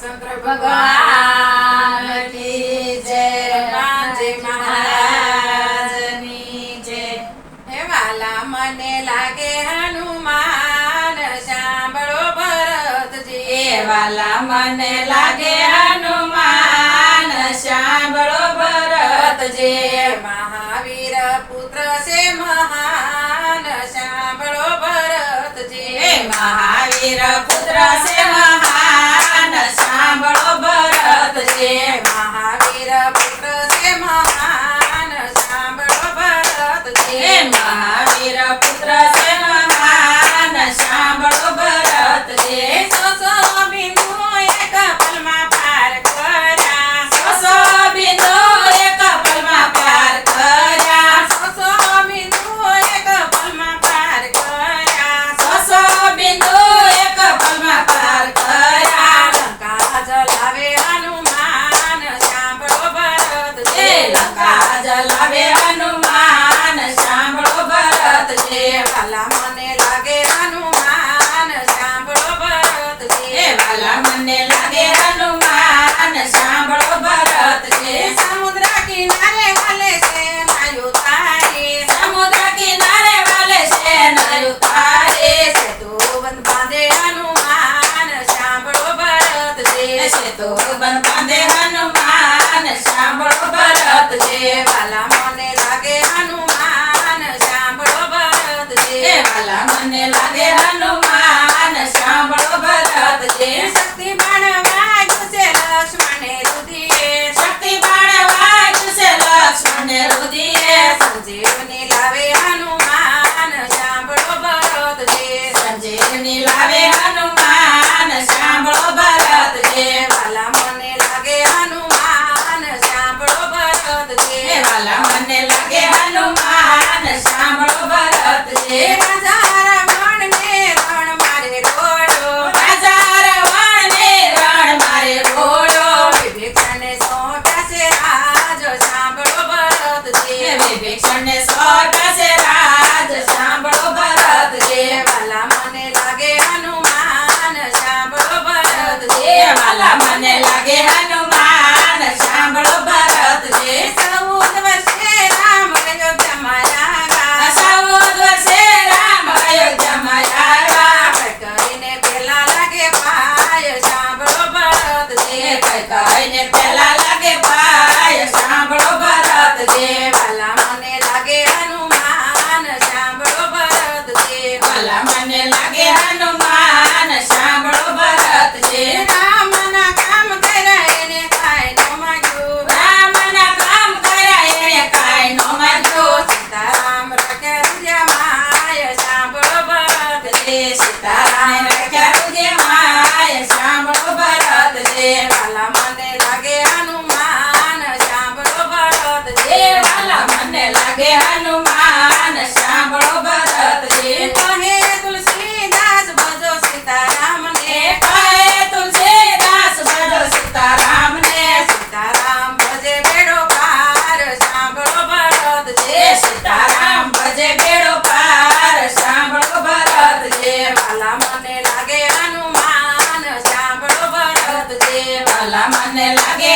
શંકર ભગવાન કી જય, હનુમાનજી મહારાજની જય. હે વાલા મને લાગે હનુમાન, સાંભળો ભરતજી. હે વાલા મને લાગે હનુમાન, સાંભળો ભરતજી. મહાવીર પુત્ર છે મહાન, સાંભળો ભરતજી. હે મહાવીર પુત્ર છે મહાન, સાંભળો ભરતજી. મહાવીર પુત્ર છે મહાન, સાંભળો ભરતજી. હે મહાવીર પુત્ર છે મહાન, સાંભળો ભરતજી. સો બિંદુ એક પલમાં પાર કર્યા, સો બિંદુ એક પલમાં પાર કર્યા, સો બિંદુ એક પલમાં પાર કર્યા, સો બિંદુ એક પલમાં પાર કર્યા. લંકા જલાવે હનુમાન, સાંભળો ભરતજી. લંકા જલાવે હનુમાન, સાંભળો ભરતજી. વાલા મને લાગે હનુમાન, સાંભળો ભરતજી. વાલા મને લાગે હનુમાન, સાંભળો ભરતજી. સમુદ્ર કિનારે વાલે છે નાયું તારી, સમુદ્ર કિનારે વાલે છે નાયું તારી. સેતુ બંધ બાંધે હનુમાન, સાંભળો ભરતજી. સેતુ બંધ બાંધે હનુમાન, સાંભળો ભરતજી. વાલા મને લાગે હનુમાન, સાંભળો ભરતજી. વાલા મને લાગે હનુમાન, સાંભળો ભરતજી. શક્તિ બાણ વાગ્યું છે લક્ષ્મણે રુધિરે, શક્તિ બાણ વાગ્યું છે લક્ષ્મણે રુધિરે. સંજીવની લાવે હનુમાન, સાંભળો ભરતજી. સંજીવની લાવે હનુમાન, સાંભળો ભરતજી. વાલા મને લાગે હનુમાન, સાંભળો ભરતજી. વાલા મને લાગે હનુમાન, સાંભળો ભરતજી. રાજા રાવણને રણ મારે ઘોડો, રાજા રાવણને રણ મારે ઘોડો. વિભીષણને સોંપ્યા છે રાજ, સાંભળો ભરતજી. વિભીષણને સોંપ્યા છે રાજ, સાંભળો ભરતજી. વાલા મને લાગે હનુમાન, સાંભળો ભરતજી. વાલા મને લાગે હનુમાન, સાંભળો ભરતજી. 14 વર્ષે રામ અયોધ્યામાં આવ્યા, 14 વર્ષે રામ અયોધ્યામાં આવ્યા. કઈને પેલા લાગે પાય, સાંભળો ભરતજી. કઈને પેલા લાગે પાય, સાંભળો ભરતજી. વાલા મને લાગે હનુમાન, સાંભળો ભરતજી. વાલા મને લાગે હનુમાન, સાંભળો ભરતજી. રામના કામ કર્યા એને કાંઈ ન માંગ્યું, રામના કામ કર્યા એને કાંઈ ન માંગ્યું. સીતારામ રાખ્યા હૃદયમાં, સાંભળો ભરતજી. સીતારામ રાખ્યા હૃદયમાં, સાંભળો ભરતજી. વાલા મને લાગે હનુમાન, સાંભળો ભરતજી. વાલા મને લાગે હનુમાન, સાંભળો ભરતજી. કહે તુલસીદાસ ભજો સીતારામને, કહે તુલસીદાસ ભજો સીતારામને. સીતારામ ભજે બેડો પાર, સાંભળો ભરતજી. સીતારામ ભજે બેડો પાર, સાંભળો ભરતજી. વાલા મને લાગે હનુમાન, સાંભળો ભરતજી. વાલા મને લાગે